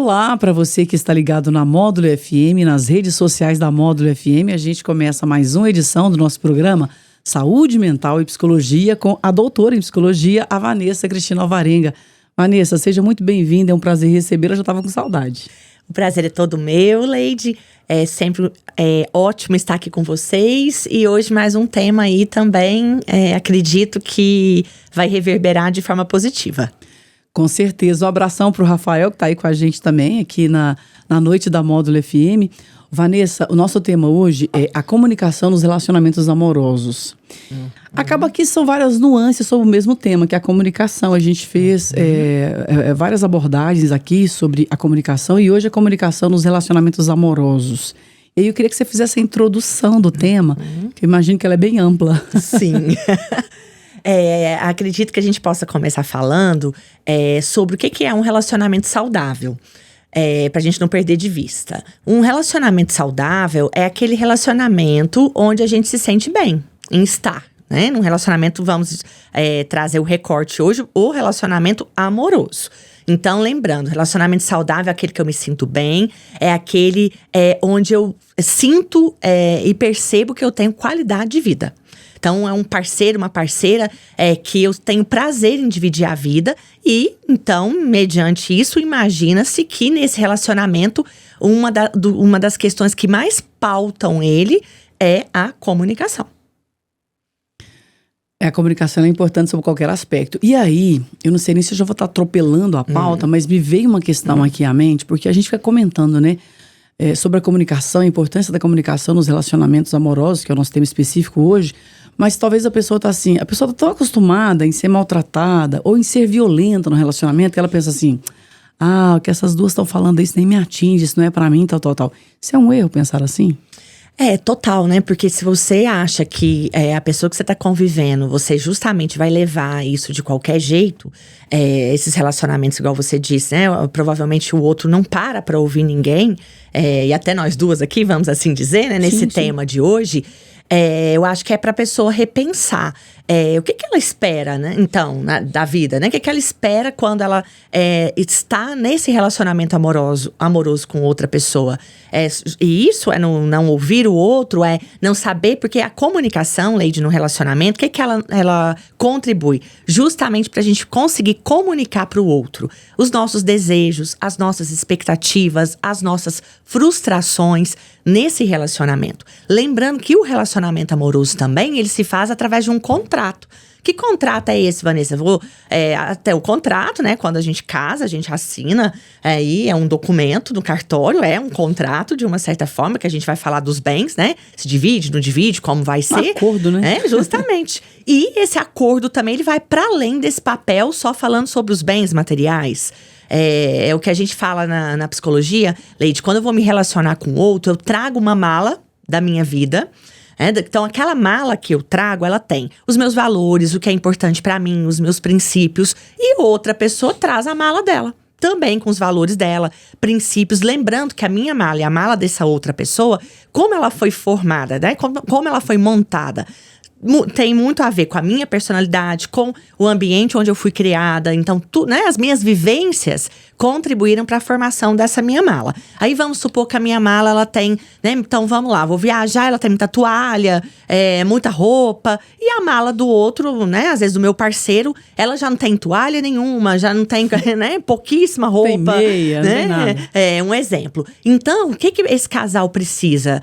Olá para você que está ligado na Módulo FM, nas redes sociais da Módulo FM. A gente começa mais uma edição do nosso programa Saúde Mental e Psicologia com a doutora em Psicologia, a Vanessa Cristina Alvarenga. Vanessa, seja muito bem-vinda, é um prazer recebê-la, eu já estava com saudade. O prazer é todo meu, Leide. É sempre ótimo estar aqui com vocês. E hoje mais um tema aí também, acredito que vai reverberar de forma positiva. Com certeza. Um abração para o Rafael, que está aí com a gente também, aqui na noite da Módulo FM. Vanessa, o nosso tema hoje é a comunicação nos relacionamentos amorosos. Acaba que são várias nuances sobre o mesmo tema, que é a comunicação. A gente fez várias abordagens aqui sobre a comunicação e hoje a comunicação nos relacionamentos amorosos. E aí eu queria que você fizesse a introdução do tema, que eu imagino que ela é bem ampla. Sim. Acredito que a gente possa começar falando sobre o que é um relacionamento saudável. Pra gente não perder de vista. Um relacionamento saudável é aquele relacionamento onde a gente se sente bem em estar, né? Num relacionamento, vamos trazer o recorte hoje, o relacionamento amoroso. Então, lembrando, relacionamento saudável é aquele que eu me sinto bem, é aquele onde eu sinto e percebo que eu tenho qualidade de vida. Então, é um parceiro, uma parceira que eu tenho prazer em dividir a vida. E, então, mediante isso, imagina-se que nesse relacionamento, uma das questões que mais pautam ele é a comunicação. A comunicação é importante sobre qualquer aspecto. E aí, eu não sei nem se eu já vou estar atropelando a pauta, mas me veio uma questão aqui à mente, porque a gente fica comentando, né? Sobre a comunicação, a importância da comunicação nos relacionamentos amorosos, que é o nosso tema específico hoje. Mas talvez a pessoa tá tão acostumada em ser maltratada ou em ser violenta no relacionamento que ela pensa assim, o que essas duas estão falando, isso nem me atinge, isso não é pra mim, tal. Isso é um erro pensar assim? Total, né? Porque se você acha que a pessoa que você tá convivendo, você justamente vai levar isso de qualquer jeito, esses relacionamentos, igual você disse, né? Provavelmente o outro não para ouvir ninguém, e até nós duas aqui, vamos assim dizer, né? Nesse tema de hoje, eu acho que é pra pessoa repensar o que ela espera, né? Então, da vida, né? O que ela espera quando ela está nesse relacionamento amoroso com outra pessoa. E isso é não ouvir o outro, é não saber, porque a comunicação, Leide, no relacionamento, o que ela contribui? Justamente pra gente conseguir comunicar pro outro os nossos desejos, as nossas expectativas, as nossas frustrações nesse relacionamento. Lembrando que o relacionamento amoroso também, ele se faz através de um contrato. Que contrato é esse, Vanessa? Até o contrato, né? Quando a gente casa, a gente assina, aí é um documento no cartório, é um contrato de uma certa forma, que a gente vai falar dos bens, né? Se divide, não divide, como vai ser. Um acordo, né? Justamente. E esse acordo também, ele vai para além desse papel, só falando sobre os bens materiais. É o que a gente fala na psicologia, Leide, quando eu vou me relacionar com outro, eu trago uma mala da minha vida. Então, aquela mala que eu trago, ela tem os meus valores, o que é importante pra mim, os meus princípios. E outra pessoa traz a mala dela, também com os valores dela, princípios. Lembrando que a minha mala e a mala dessa outra pessoa, como ela foi formada, né? Como ela foi montada, tem muito a ver com a minha personalidade, com o ambiente onde eu fui criada. Então, as minhas vivências contribuíram para a formação dessa minha mala. Aí vamos supor que a minha mala, ela tem, né? Então vamos lá, vou viajar, ela tem muita toalha, muita roupa. E a mala do outro, né? Às vezes do meu parceiro, ela já não tem toalha nenhuma, já não tem, né? Pouquíssima roupa. Tem meia, né? Não tem nada. Um exemplo. Então, o que esse casal precisa?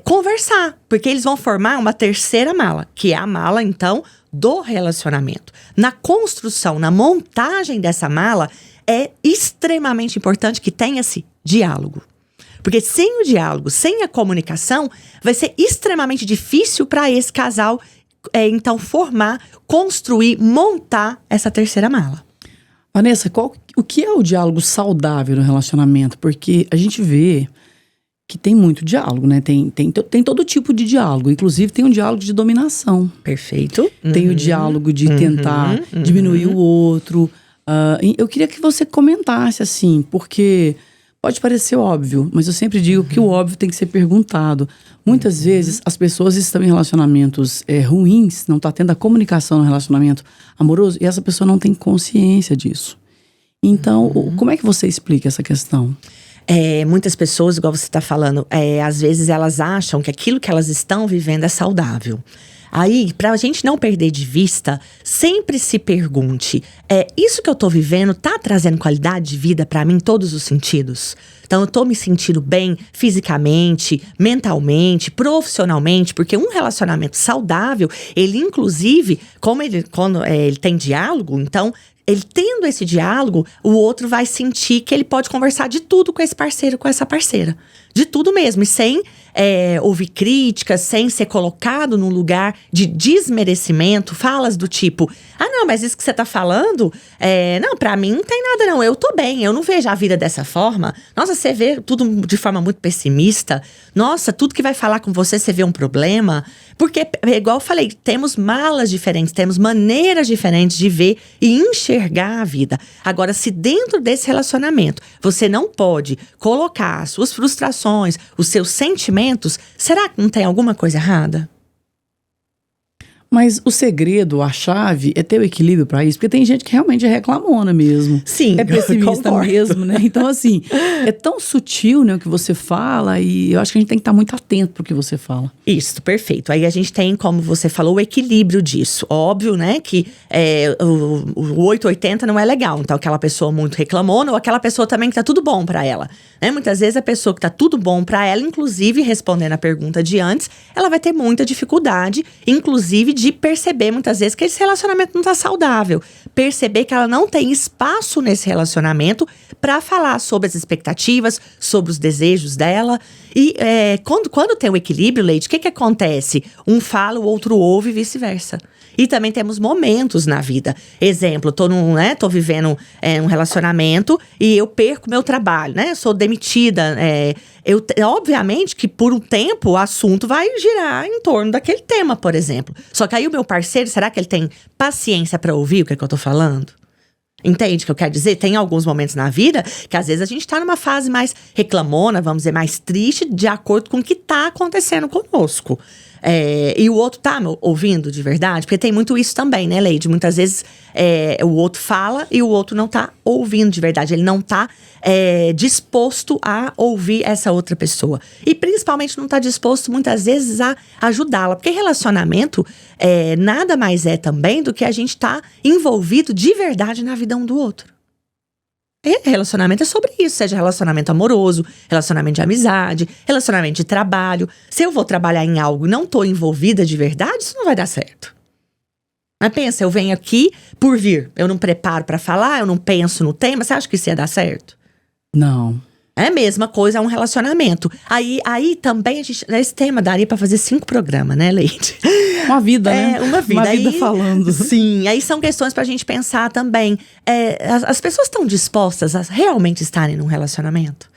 Conversar, porque eles vão formar uma terceira mala, que é a mala, então, do relacionamento. Na construção, na montagem dessa mala, é extremamente importante que tenha-se diálogo. Porque sem o diálogo, sem a comunicação, vai ser extremamente difícil para esse casal, então, formar, construir, montar essa terceira mala. Vanessa, o que é o diálogo saudável no relacionamento? Porque a gente vê que tem muito diálogo, né? Tem todo tipo de diálogo. Inclusive, tem um diálogo de dominação. Perfeito. Tem o diálogo de tentar diminuir o outro. Eu queria que você comentasse, assim, porque pode parecer óbvio, mas eu sempre digo que o óbvio tem que ser perguntado. Muitas vezes, as pessoas estão em relacionamentos ruins, não está tendo a comunicação no relacionamento amoroso, e essa pessoa não tem consciência disso. Então, como é que você explica essa questão? Muitas pessoas, igual você está falando, às vezes elas acham que aquilo que elas estão vivendo é saudável. Aí, pra gente não perder de vista, sempre se pergunte: isso que eu tô vivendo tá trazendo qualidade de vida pra mim em todos os sentidos? Então, eu tô me sentindo bem fisicamente, mentalmente, profissionalmente, porque um relacionamento saudável, ele inclusive, quando ele tem diálogo, então, ele tendo esse diálogo, o outro vai sentir que ele pode conversar de tudo com esse parceiro, com essa parceira. De tudo mesmo, e sem ouvir críticas, sem ser colocado num lugar de desmerecimento, falas do tipo: ah, não, mas isso que você tá falando, não, pra mim não tem nada não, eu tô bem, eu não vejo a vida dessa forma. Nossa, você vê tudo de forma muito pessimista. Nossa, tudo que vai falar com você vê um problema. Porque, igual eu falei, temos malas diferentes, temos maneiras diferentes de ver e enxergar a vida. Agora, se dentro desse relacionamento você não pode colocar as suas frustrações, os seus sentimentos, será que não tem alguma coisa errada? Mas o segredo, a chave, é ter o equilíbrio pra isso. Porque tem gente que realmente é reclamona mesmo. Sim, é pessimista concordo. mesmo, né? Então, assim, é tão sutil, né, o que você fala. E eu acho que a gente tem que estar muito atento pro que você fala. Isso, perfeito. Aí a gente tem, como você falou, o equilíbrio disso. Óbvio, né, que o 880 não é legal. Então, aquela pessoa muito reclamona ou aquela pessoa também que tá tudo bom pra ela. Né? Muitas vezes a pessoa que tá tudo bom pra ela, inclusive respondendo a pergunta de antes, ela vai ter muita dificuldade, inclusive de perceber muitas vezes que esse relacionamento não tá saudável. Perceber que ela não tem espaço nesse relacionamento pra falar sobre as expectativas, sobre os desejos dela. E quando tem o equilíbrio, Leite, o que acontece? Um fala, o outro ouve e vice-versa. E também temos momentos na vida. Exemplo, tô vivendo um relacionamento e eu perco meu trabalho, né? Sou demitida. Obviamente que por um tempo o assunto vai girar em torno daquele tema, por exemplo. Só que aí o meu parceiro, será que ele tem paciência pra ouvir o que eu tô falando? Entende o que eu quero dizer? Tem alguns momentos na vida que às vezes a gente tá numa fase mais reclamona, vamos dizer, mais triste, de acordo com o que tá acontecendo conosco. E o outro tá ouvindo de verdade? Porque tem muito isso também, né, Leide? Muitas vezes o outro fala e o outro não tá ouvindo de verdade. Ele não tá disposto a ouvir essa outra pessoa. E principalmente não tá disposto, muitas vezes, a ajudá-la. Porque relacionamento nada mais é também do que a gente tá envolvido de verdade na vida um do outro. Relacionamento é sobre isso, seja relacionamento amoroso, relacionamento de amizade, relacionamento de trabalho. Se eu vou trabalhar em algo e não tô envolvida de verdade, isso não vai dar certo. Mas pensa, eu venho aqui por vir, eu não preparo pra falar, eu não penso no tema, você acha que isso ia dar certo? Não. É a mesma coisa, é um relacionamento. Aí também, esse tema daria pra fazer 5 programas, né, Leite? Uma vida, né? Uma vida. Uma vida falando. Sim, aí são questões pra gente pensar também. As pessoas estão dispostas a realmente estarem num relacionamento?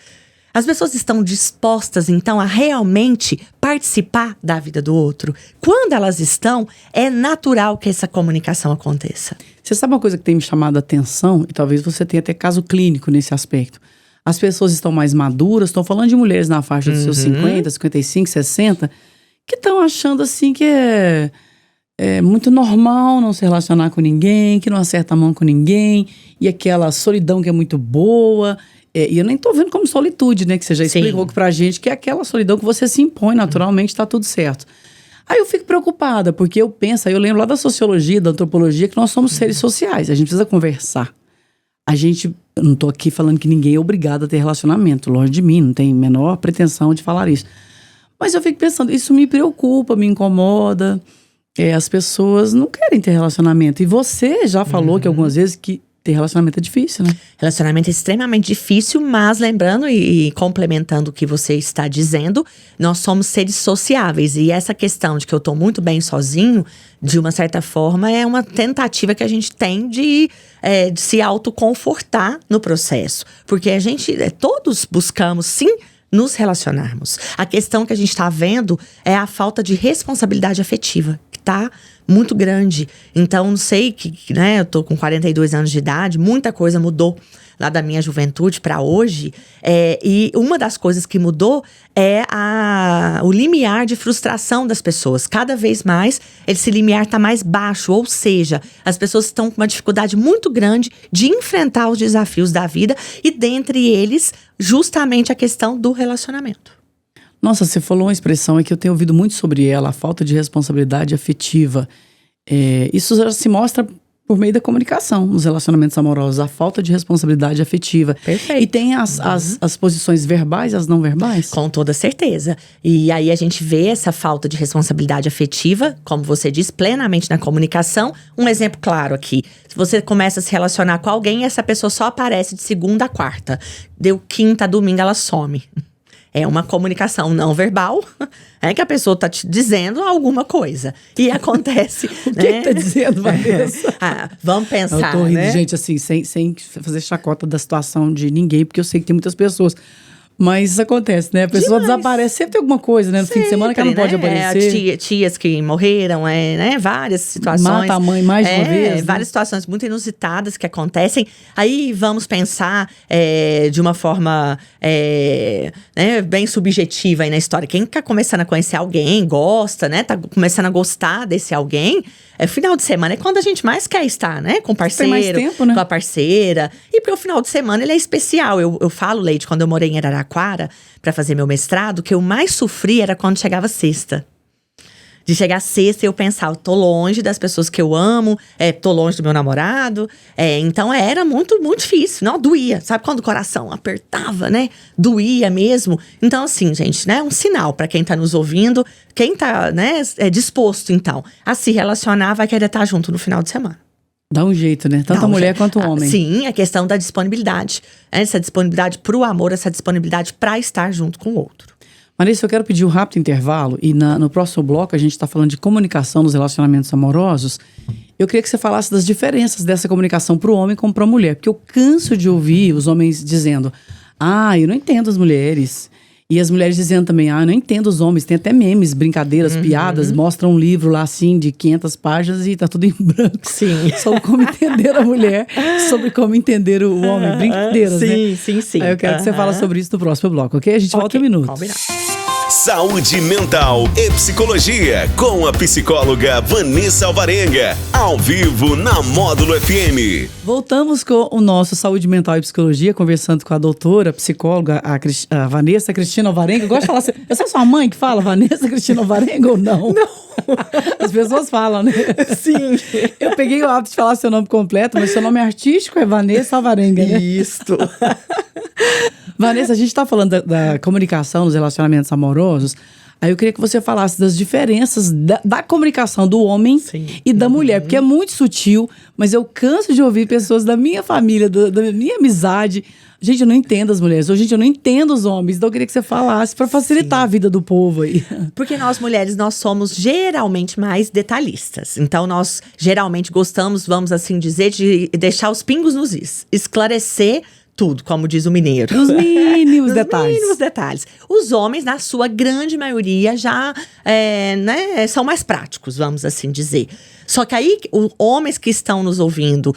As pessoas estão dispostas, então, a realmente participar da vida do outro? Quando elas estão, é natural que essa comunicação aconteça. Você sabe uma coisa que tem me chamado a atenção? E talvez você tenha até caso clínico nesse aspecto. As pessoas estão mais maduras, estão falando de mulheres na faixa dos seus 50, 55, 60, que estão achando assim que é muito normal não se relacionar com ninguém, que não acerta a mão com ninguém, e aquela solidão que é muito boa. E eu nem tô vendo como solitude, né? Que você já explicou pra gente, que é aquela solidão que você se impõe naturalmente, tá tudo certo. Aí eu fico preocupada, porque eu lembro lá da sociologia, da antropologia, que nós somos seres sociais, a gente precisa conversar. Eu não tô aqui falando que ninguém é obrigado a ter relacionamento, longe de mim, não tem a menor pretensão de falar isso. Mas eu fico pensando, isso me preocupa, me incomoda. As pessoas não querem ter relacionamento. E você já falou que algumas vezes que ter relacionamento é difícil, né? Relacionamento é extremamente difícil, mas lembrando e complementando o que você está dizendo, nós somos seres sociáveis. E essa questão de que eu tô muito bem sozinho, de uma certa forma, é uma tentativa que a gente tem de se autoconfortar no processo. Porque a gente, todos buscamos, sim, nos relacionarmos. A questão que a gente está vendo é a falta de responsabilidade afetiva, que tá muito grande. Então, não sei né, eu tô com 42 anos de idade, muita coisa mudou. lá da minha juventude para hoje. E uma das coisas que mudou é o limiar de frustração das pessoas. Cada vez mais, esse limiar está mais baixo. Ou seja, as pessoas estão com uma dificuldade muito grande de enfrentar os desafios da vida. E dentre eles, justamente a questão do relacionamento. Nossa, você falou uma expressão que eu tenho ouvido muito sobre ela, a falta de responsabilidade afetiva. Isso já se mostra por meio da comunicação nos relacionamentos amorosos, a falta de responsabilidade afetiva. Perfeito. E tem as posições verbais e as não verbais? Com toda certeza. E aí a gente vê essa falta de responsabilidade afetiva, como você diz, plenamente na comunicação. Um exemplo claro aqui. Se você começa a se relacionar com alguém e essa pessoa só aparece de segunda a quarta. Deu quinta, domingo, ela some. É uma comunicação não verbal, que a pessoa tá te dizendo alguma coisa. E acontece. O que tá dizendo, Vanessa? Vamos pensar. Eu tô rindo, né? gente, assim, sem fazer chacota da situação de ninguém, porque eu sei que tem muitas pessoas. Mas isso acontece, né? A pessoa desaparece, sempre tem alguma coisa, né? No fim de semana que ela não pode aparecer. Tias que morreram, né? Várias situações. Mata a mãe mais de uma vez. Várias situações muito inusitadas que acontecem. Aí vamos pensar de uma forma bem subjetiva aí na história. Quem tá começando a conhecer alguém, gosta, né? Tá começando a gostar desse alguém. Final de semana é quando a gente mais quer estar, né? Com o parceiro, tem mais tempo, né? Com a parceira. E porque o final de semana ele é especial. Eu falo, Leide, quando eu morei em Araraquara para fazer meu mestrado, que eu mais sofri era quando chegava sexta. De chegar sexta e eu pensar, eu tô longe das pessoas que eu amo, tô longe do meu namorado. Então era muito, muito difícil. Não, doía. Sabe quando o coração apertava, né? Doía mesmo. Então, assim, gente, né? Um sinal para quem tá nos ouvindo. Quem tá, né, disposto, então, a se relacionar, vai querer estar junto no final de semana. Dá um jeito, né? Tanto a mulher quanto o homem. Sim, a questão da disponibilidade. Essa disponibilidade pro amor, essa disponibilidade para estar junto com o outro. Marisa, eu quero pedir um rápido intervalo e no próximo bloco a gente está falando de comunicação nos relacionamentos amorosos. Eu queria que você falasse das diferenças dessa comunicação para o homem como para a mulher, porque eu canso de ouvir os homens dizendo: eu não entendo as mulheres. E as mulheres dizendo também: eu não entendo os homens. Tem até memes, brincadeiras, piadas, mostra um livro lá assim de 500 páginas e tá tudo em branco. Sim. Sobre como entender a mulher, sobre como entender o homem. Brincadeiras, né? Sim. Aí eu quero que você fale sobre isso no próximo bloco, ok? A gente volta em um minuto. Combinado. Saúde mental e psicologia com a psicóloga Vanessa Alvarenga, ao vivo na Módulo FM. Voltamos com o nosso Saúde Mental e Psicologia, conversando com a doutora, psicóloga, a Vanessa Cristina Alvarenga. Eu gosto de falar assim, é só sua mãe que fala Vanessa Cristina Alvarenga ou não? Não. As pessoas falam, né? Sim. Eu peguei o hábito de falar seu nome completo, mas seu nome artístico é Vanessa Alvarenga, né? Isso. Vanessa, a gente está falando da comunicação nos relacionamentos amorosos. Aí eu queria que você falasse das diferenças da comunicação do homem e da mulher. Porque é muito sutil, mas eu canso de ouvir pessoas da minha família, da minha amizade. Gente, eu não entendo as mulheres. Ou, gente, eu não entendo os homens. Então eu queria que você falasse para facilitar a vida do povo aí. Porque nós mulheres, nós somos geralmente mais detalhistas. Então nós geralmente gostamos, vamos assim dizer, de deixar os pingos nos is. Esclarecer tudo, como diz o mineiro. Os mínimos detalhes. Mínimos detalhes. Os homens, na sua grande maioria, já são mais práticos, vamos assim dizer. Só que aí, os homens que estão nos ouvindo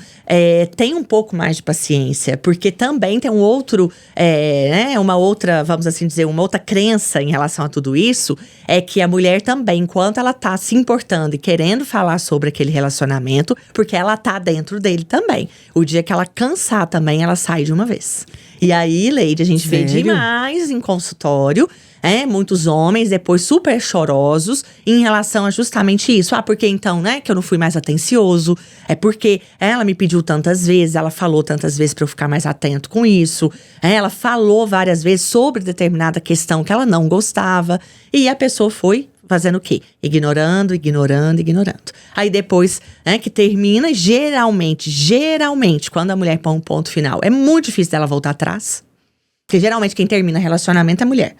têm um pouco mais de paciência, porque também tem uma outra, vamos assim dizer, uma outra crença em relação a tudo isso, é que a mulher também, enquanto ela tá se importando e querendo falar sobre aquele relacionamento, porque ela tá dentro dele também. O dia que ela cansar também, ela sai de uma vez. E aí, Leide, a gente vê demais em consultório, muitos homens depois super chorosos em relação a justamente isso. Porque então, né, que eu não fui mais atencioso, é porque ela me pediu tantas vezes, ela falou tantas vezes para eu ficar mais atento com isso, ela falou várias vezes sobre determinada questão que ela não gostava, e a pessoa foi fazendo o quê? Ignorando. Aí depois, que termina, geralmente, quando a mulher põe um ponto final, é muito difícil dela voltar atrás. Porque geralmente quem termina relacionamento é a mulher.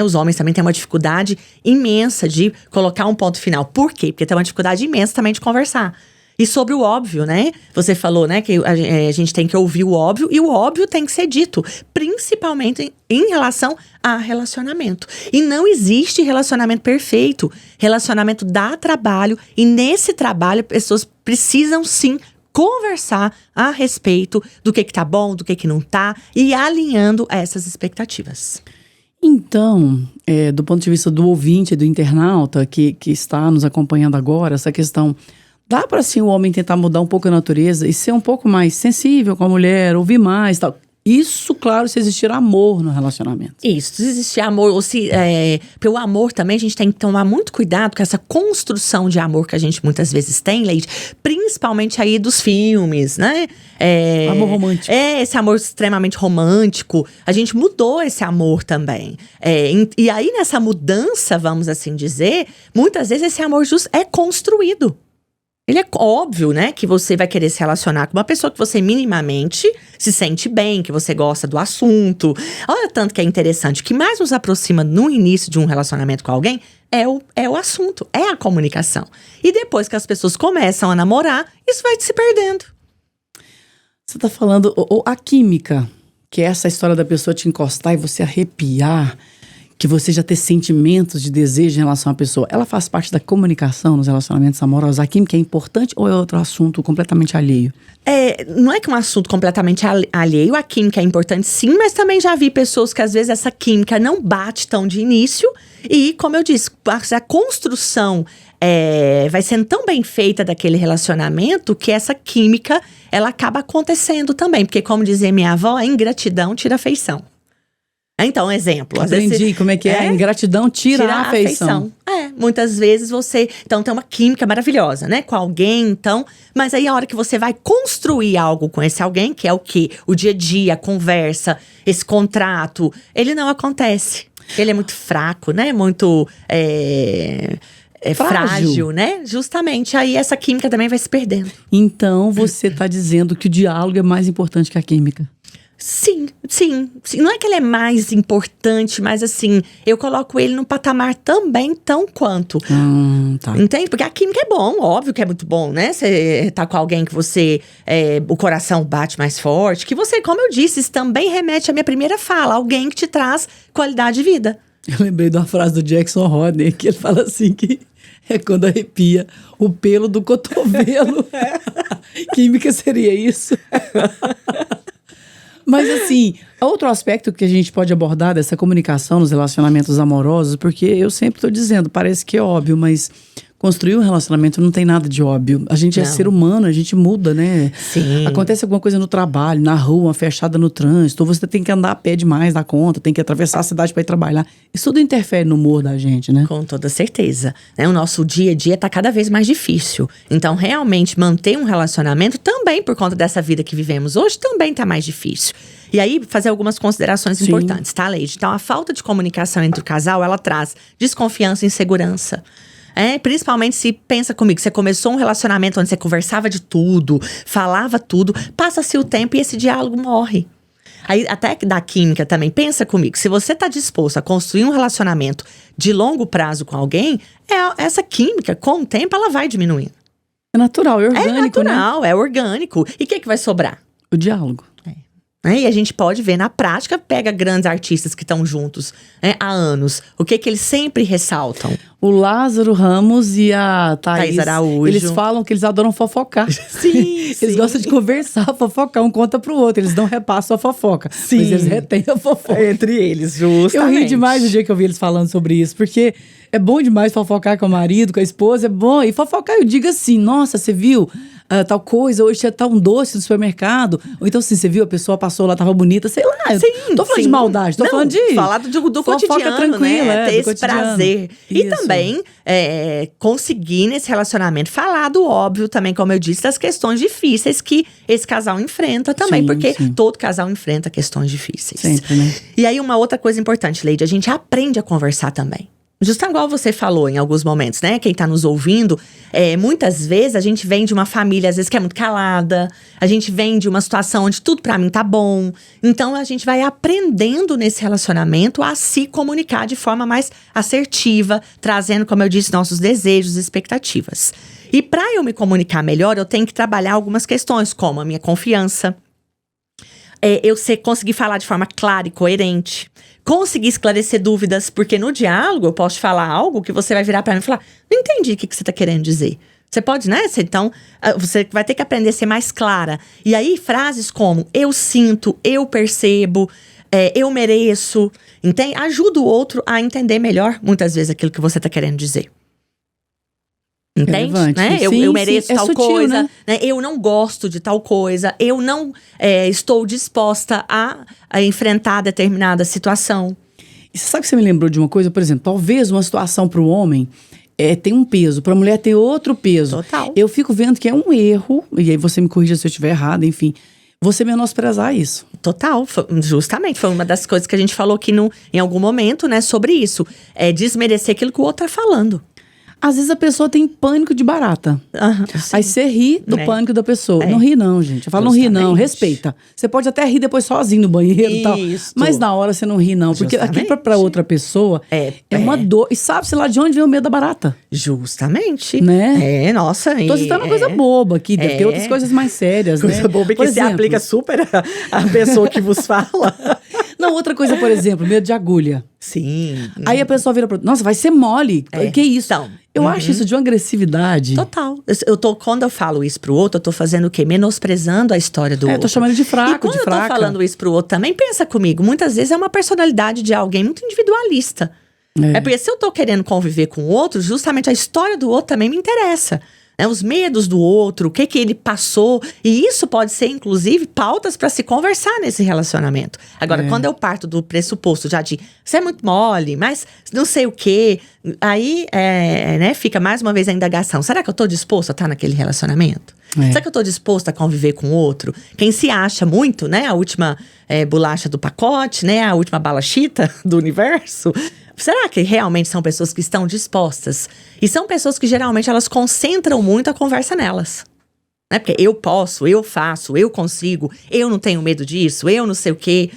Os homens também têm uma dificuldade imensa de colocar um ponto final. Por quê? Porque tem uma dificuldade imensa também de conversar. E sobre o óbvio, né? Você falou, né, que a gente tem que ouvir o óbvio, e o óbvio tem que ser dito, principalmente em relação a relacionamento. E não existe relacionamento perfeito. Relacionamento dá trabalho, e nesse trabalho, pessoas precisam sim conversar a respeito do que tá bom, do que não tá, e alinhando essas expectativas. Então, do ponto de vista do ouvinte, do internauta que está nos acompanhando agora, essa questão, dá para assim o homem tentar mudar um pouco a natureza e ser um pouco mais sensível com a mulher, ouvir mais, tal. Isso, claro, se existir amor no relacionamento. Isso, se existir amor, ou se... porque o amor também, a gente tem que tomar muito cuidado com essa construção de amor que a gente muitas vezes tem, Leide, principalmente aí dos filmes, né? Amor romântico. Esse amor extremamente romântico. A gente mudou esse amor também. E aí, nessa mudança, vamos assim dizer, muitas vezes esse amor é construído. Ele é óbvio, né, que você vai querer se relacionar com uma pessoa que você minimamente se sente bem, que você gosta do assunto. Olha tanto que é interessante, o que mais nos aproxima no início de um relacionamento com alguém é o assunto, é a comunicação. E depois que as pessoas começam a namorar, isso vai se perdendo. Você está falando, a química, que é essa história da pessoa te encostar e você arrepiar, que você já ter sentimentos de desejo em relação à pessoa, ela faz parte da comunicação nos relacionamentos amorosos? A química é importante ou é outro assunto completamente alheio? Não é que é um assunto completamente alheio, a química é importante sim, mas também já vi pessoas que às vezes essa química não bate tão de início e, como eu disse, a construção vai sendo tão bem feita daquele relacionamento que essa química, ela acaba acontecendo também, porque como dizia minha avó, a ingratidão tira a afeição. Então, exemplo. Aprendi como é que é. A ingratidão tira a afeição. Muitas vezes você... Então, tem uma química maravilhosa, né? Com alguém, então... Mas aí, a hora que você vai construir algo com esse alguém, que é o quê? O dia a dia, a conversa, esse contrato, ele não acontece. Ele é muito fraco, né? Muito... frágil, né? Justamente. Aí, essa química também vai se perdendo. Então, você está dizendo que o diálogo é mais importante que a química? Sim. Não é que ele é mais importante, mas assim, eu coloco ele no patamar também tão quanto. Tá. Entende? Porque a química é bom, óbvio que é muito bom, né? Você tá com alguém que você, o coração bate mais forte, que você, como eu disse, isso também remete à minha primeira fala, alguém que te traz qualidade de vida. Eu lembrei de uma frase do Jackson Rodney, que ele fala assim que é quando arrepia o pelo do cotovelo. Química seria isso? Mas assim, outro aspecto que a gente pode abordar dessa comunicação nos relacionamentos amorosos, porque eu sempre estou dizendo, parece que é óbvio, mas construir um relacionamento não tem nada de óbvio. A gente é ser humano, a gente muda, né? Sim. Acontece alguma coisa no trabalho, na rua, uma fechada no trânsito, ou você tem que andar a pé demais da conta, tem que atravessar a cidade para ir trabalhar. Isso tudo interfere no humor da gente, né? Com toda certeza. O nosso dia a dia tá cada vez mais difícil. Então, realmente, manter um relacionamento também, por conta dessa vida que vivemos hoje, também tá mais difícil. E aí, fazer algumas considerações importantes, tá, Leide? Então, a falta de comunicação entre o casal, ela traz desconfiança e insegurança. Principalmente se, pensa comigo, você começou um relacionamento onde você conversava de tudo, falava tudo, passa-se o tempo e esse diálogo morre. Aí, até da química também, pensa comigo, se você está disposto a construir um relacionamento de longo prazo com alguém, essa química, com o tempo, ela vai diminuindo. É natural, é orgânico, né? É natural, é orgânico. E o que vai sobrar? O diálogo. E a gente pode ver na prática, pega grandes artistas que estão juntos há anos. O que eles sempre ressaltam? O Lázaro Ramos e a Thaís Araújo. Eles falam que eles adoram fofocar. Sim. Eles gostam de conversar, fofocar, um conta pro outro. Eles não repassam a fofoca. Sim. Mas eles retêm a fofoca. Entre eles, justamente. Eu ri demais o dia que eu vi eles falando sobre isso, porque é bom demais fofocar com o marido, com a esposa, é bom. E fofocar, eu digo assim, nossa, você viu tal coisa, hoje tá um doce no supermercado. Ou então, assim, você viu, a pessoa passou lá, tava bonita, sei lá. Sim, tô falando de maldade, tô falando de... falar do cotidiano, tranquila, né? Ter esse cotidiano. prazer. Isso. E também conseguir nesse relacionamento falar do óbvio também, como eu disse, das questões difíceis que esse casal enfrenta também. Porque todo casal enfrenta questões difíceis. Sempre, né? E aí, uma outra coisa importante, Leide, a gente aprende a conversar também. Justo igual você falou em alguns momentos, né? Quem tá nos ouvindo, muitas vezes a gente vem de uma família, às vezes, que é muito calada. A gente vem de uma situação onde tudo pra mim tá bom. Então, a gente vai aprendendo nesse relacionamento a se comunicar de forma mais assertiva, trazendo, como eu disse, nossos desejos e expectativas. E pra eu me comunicar melhor, eu tenho que trabalhar algumas questões, como a minha confiança. Eu conseguir falar de forma clara e coerente. Conseguir esclarecer dúvidas, porque no diálogo eu posso te falar algo que você vai virar pra mim e falar: não entendi o que você tá querendo dizer. Você pode, né? Então, você vai ter que aprender a ser mais clara. E aí, frases como eu sinto, eu percebo, eu mereço, entende? Ajuda o outro a entender melhor, muitas vezes, aquilo que você está querendo dizer. Entende? Né? Eu mereço tal sutil, coisa, né? Eu não gosto de tal coisa, eu não estou disposta a enfrentar determinada situação. E você sabe que você me lembrou de uma coisa? Por exemplo, talvez uma situação para o homem tem um peso, para a mulher tem outro peso. Total. Eu fico vendo que é um erro, e aí você me corrija se eu estiver errado, enfim, você menosprezar isso. Total, justamente, foi uma das coisas que a gente falou aqui em algum momento, né, sobre isso. É desmerecer aquilo que o outro tá falando. Às vezes a pessoa tem pânico de barata. Aí você ri do pânico da pessoa. Não ri não, gente. Eu falo, não ri não, respeita. Você pode até rir depois sozinho no banheiro e tal. Mas na hora você não ri não. Porque aquilo pra outra pessoa é uma dor. E sabe-se lá de onde vem o medo da barata. Justamente. Né? Nossa. Tô citando uma coisa boba aqui. Deve ter outras coisas mais sérias, coisa né? boba que se aplica super a pessoa que vos fala. Não, outra coisa, por exemplo, medo de agulha. Sim. Aí a pessoa vira pra... Nossa, vai ser mole. Que isso? Então, eu acho isso de uma agressividade. Total. Quando eu falo isso pro outro, eu tô fazendo o quê? Menosprezando a história do outro. Eu tô chamando de fraco, e quando eu tô falando isso pro outro também, pensa comigo. Muitas vezes é uma personalidade de alguém muito individualista. É porque se eu tô querendo conviver com o outro, justamente a história do outro também me interessa. Os medos do outro, o que ele passou. E isso pode ser, inclusive, pautas para se conversar nesse relacionamento. Agora, quando eu parto do pressuposto já de você é muito mole, mas não sei o quê, aí fica mais uma vez a indagação. Será que eu tô disposto a estar naquele relacionamento? Será que eu tô disposto a conviver com o outro? Quem se acha muito, né? A última bolacha do pacote, né? A última bala chita do universo. Será que realmente são pessoas que estão dispostas? E são pessoas que geralmente elas concentram muito a conversa nelas. Né? Porque eu posso, eu faço, eu consigo, eu não tenho medo disso, eu não sei o quê.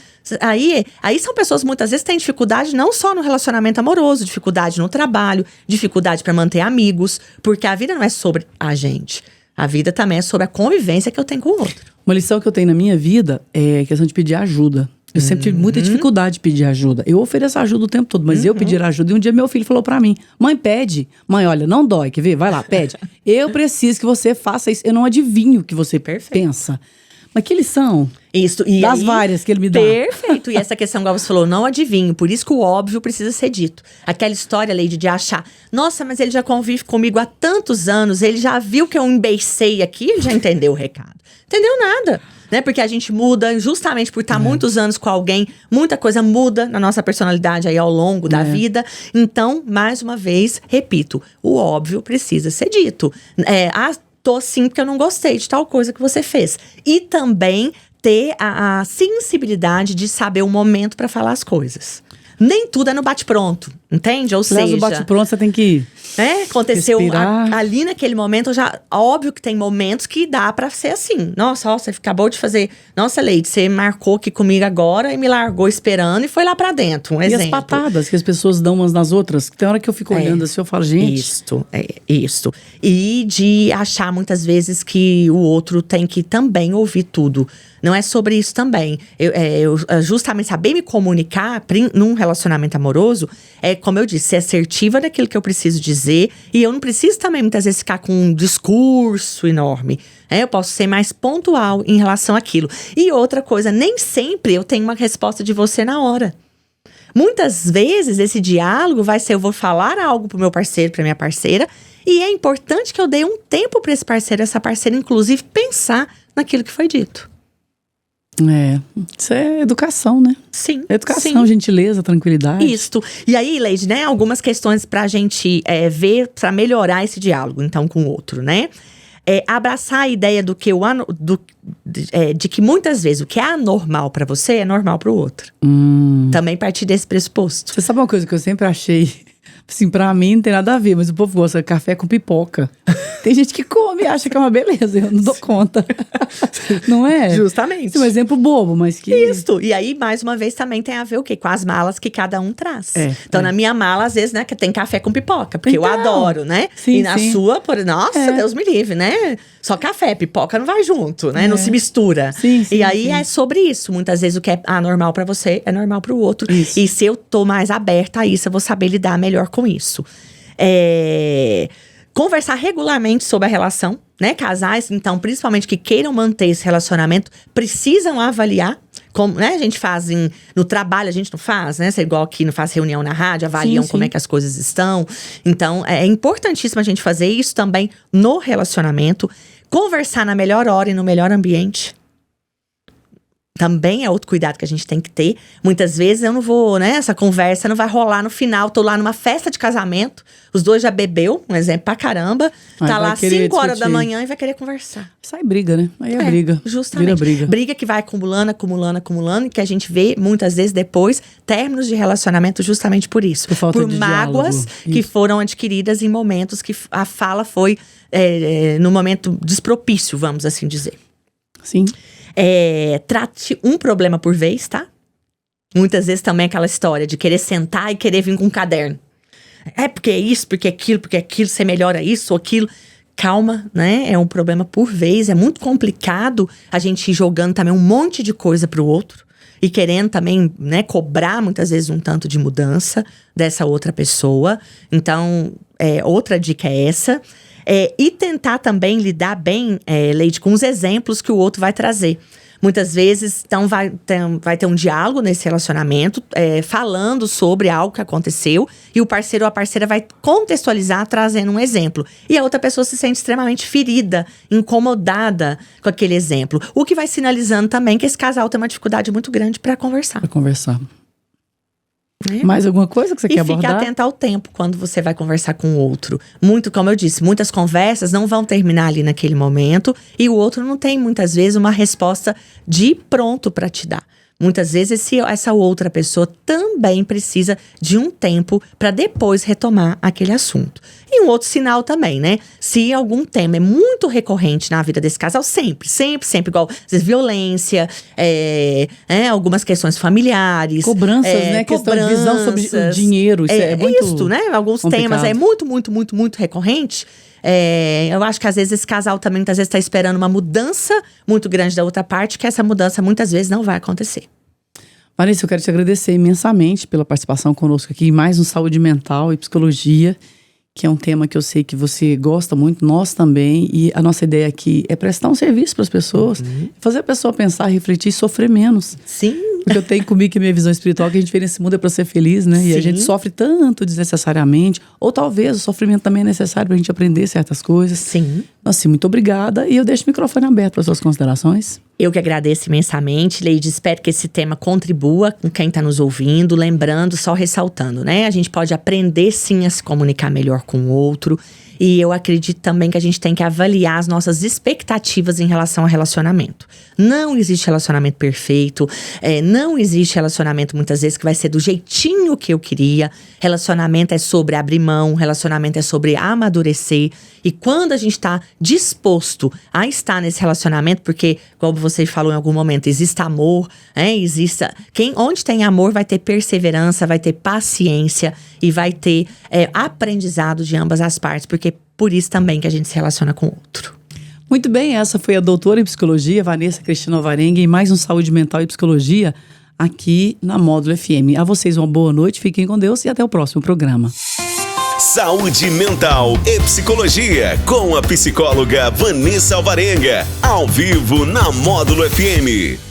Aí são pessoas muitas vezes que têm dificuldade não só no relacionamento amoroso, dificuldade no trabalho, dificuldade para manter amigos, porque a vida não é sobre a gente. A vida também é sobre a convivência que eu tenho com o outro. Uma lição que eu tenho na minha vida é a questão de pedir ajuda. Eu sempre tive muita dificuldade de pedir ajuda. Eu ofereço ajuda o tempo todo, mas eu pedir ajuda. E um dia meu filho falou pra mim, mãe, pede. Mãe, olha, não dói, quer ver? Vai lá, pede. Eu preciso que você faça isso. Eu não adivinho o que você pensa. Mas que lição? Isso. E das várias que ele me dá. Perfeito. E essa questão, igual você falou, não adivinho. Por isso que o óbvio precisa ser dito. Aquela história, Leide, de achar, nossa, mas ele já convive comigo há tantos anos, ele já viu que eu embeicei aqui, ele já entendeu o recado. Entendeu nada. Né? Porque a gente muda justamente por estar muitos anos com alguém, muita coisa muda na nossa personalidade aí ao longo da vida. Então, mais uma vez, repito, o óbvio precisa ser dito. Tô sim porque eu não gostei de tal coisa que você fez. E também ter a sensibilidade de saber o momento para falar as coisas. Nem tudo é no bate-pronto, entende? Ou seja... no bate-pronto você tem que aconteceu ali naquele momento, óbvio que tem momentos que dá pra ser assim. Nossa, ó, você acabou de fazer... Nossa, Leide, você marcou aqui comigo agora e me largou esperando e foi lá pra dentro, um exemplo. E as patadas que as pessoas dão umas nas outras, que tem hora que eu fico olhando assim, eu falo, gente... Isso. E de achar muitas vezes que o outro tem que também ouvir tudo. Não é sobre isso também. Eu justamente saber me comunicar num relacionamento amoroso é, como eu disse, ser assertiva naquilo que eu preciso dizer. E eu não preciso também, muitas vezes, ficar com um discurso enorme. Eu posso ser mais pontual em relação àquilo. E outra coisa, nem sempre eu tenho uma resposta de você na hora. Muitas vezes, esse diálogo vai ser, eu vou falar algo pro meu parceiro, pra minha parceira, e é importante que eu dê um tempo para esse parceiro, essa parceira, inclusive, pensar naquilo que foi dito. Isso é educação, né? Sim. Educação, gentileza, tranquilidade. Isto. E aí, Leide, né? Algumas questões pra gente ver, pra melhorar esse diálogo, então, com o outro, né? Abraçar a ideia do que de que muitas vezes o que é anormal pra você é normal pro outro. Também partir desse pressuposto. Você sabe uma coisa que eu sempre achei... Assim, pra mim não tem nada a ver, mas o povo gosta de café com pipoca. Tem gente que come e acha que é uma beleza, eu não dou conta. Não é? Justamente. Isso é um exemplo bobo, mas que... Isso. E aí, mais uma vez, também tem a ver o quê? Com as malas que cada um traz. Então, na minha mala, às vezes, né, que tem café com pipoca, porque eu adoro, né? Sim, e na sua, nossa, Deus me livre, né? Só café, pipoca não vai junto, né? Não se mistura. Sim, e aí, é sobre isso. Muitas vezes, o que é anormal pra você é normal pro outro. Isso. E se eu tô mais aberta a isso, eu vou saber lidar melhor com isso. Conversar regularmente sobre a relação, né? Casais, então, principalmente que queiram manter esse relacionamento, precisam avaliar. Como, né? A gente faz no trabalho, a gente não faz, né? Você igual aqui não faz reunião na rádio, avaliam como é que as coisas estão. Então, é importantíssimo a gente fazer isso também no relacionamento. Conversar na melhor hora e no melhor ambiente. Também é outro cuidado que a gente tem que ter. Muitas vezes eu não vou, né? Essa conversa não vai rolar no final. Tô lá numa festa de casamento, os dois já bebeu, um exemplo pra caramba. Tá lá 5 horas da manhã e vai querer conversar. Sai briga, né? Aí é briga. Justamente. Vira briga. Briga que vai acumulando, e que a gente vê muitas vezes depois términos de relacionamento justamente por isso. Por falta de mágoas que foram adquiridas em momentos que a fala foi no momento despropício, vamos assim dizer. Sim. Trate um problema por vez, tá? Muitas vezes também aquela história de querer sentar e querer vir com um caderno. Porque é isso, porque é aquilo, você melhora isso ou aquilo. Calma, né? É um problema por vez. É muito complicado a gente ir jogando também um monte de coisa pro outro. E querendo também, né, cobrar muitas vezes um tanto de mudança dessa outra pessoa. Então, outra dica é essa. E tentar também lidar bem, Leide, com os exemplos que o outro vai trazer. Muitas vezes, então, vai ter um diálogo nesse relacionamento, falando sobre algo que aconteceu, e o parceiro ou a parceira vai contextualizar, trazendo um exemplo. E a outra pessoa se sente extremamente ferida, incomodada com aquele exemplo. O que vai sinalizando também que esse casal tem uma dificuldade muito grande para conversar. Para conversar. Mais alguma coisa que você quer abordar? E fique atento ao tempo quando você vai conversar com o outro. Muito, como eu disse, muitas conversas não vão terminar ali naquele momento. E o outro não tem, muitas vezes, uma resposta de pronto para te dar. Muitas vezes essa outra pessoa também precisa de um tempo para depois retomar aquele assunto. E um outro sinal também, né? Se algum tema é muito recorrente na vida desse casal, sempre, igual às vezes, violência, algumas questões familiares. Cobranças, né? Questão de visão sobre o dinheiro. Isso é muito isso, né? Alguns temas muito recorrente. Eu acho que às vezes esse casal também muitas vezes está esperando uma mudança muito grande da outra parte, que essa mudança muitas vezes não vai acontecer. Vanessa, eu quero te agradecer imensamente pela participação conosco aqui, mais no Saúde Mental e Psicologia, que é um tema que eu sei que você gosta muito, nós também, e a nossa ideia aqui é prestar um serviço para as pessoas, fazer a pessoa pensar, refletir e sofrer menos. Sim. Porque eu tenho comigo que a minha visão espiritual, que a gente vem nesse mundo é para ser feliz, né? E a gente sofre tanto desnecessariamente. Ou talvez o sofrimento também é necessário para a gente aprender certas coisas. Sim. Assim, muito obrigada. E eu deixo o microfone aberto para suas considerações. Eu que agradeço imensamente, Leide. Espero que esse tema contribua com quem está nos ouvindo. Lembrando, só ressaltando, né? A gente pode aprender sim a se comunicar melhor com o outro. E eu acredito também que a gente tem que avaliar as nossas expectativas em relação ao relacionamento. Não existe relacionamento perfeito, não existe relacionamento muitas vezes que vai ser do jeitinho que eu queria. Relacionamento é sobre abrir mão, relacionamento é sobre amadurecer. E quando a gente está disposto a estar nesse relacionamento, porque, como você falou em algum momento, existe amor, onde tem amor vai ter perseverança, vai ter paciência e vai ter aprendizado de ambas as partes, porque por isso também que a gente se relaciona com o outro. Muito bem, essa foi a doutora em psicologia, Vanessa Cristina Alvarenga, em mais um Saúde Mental e Psicologia aqui na Módulo FM. A vocês uma boa noite, fiquem com Deus e até o próximo programa. Saúde Mental e Psicologia, com a psicóloga Vanessa Alvarenga, ao vivo na Módulo FM.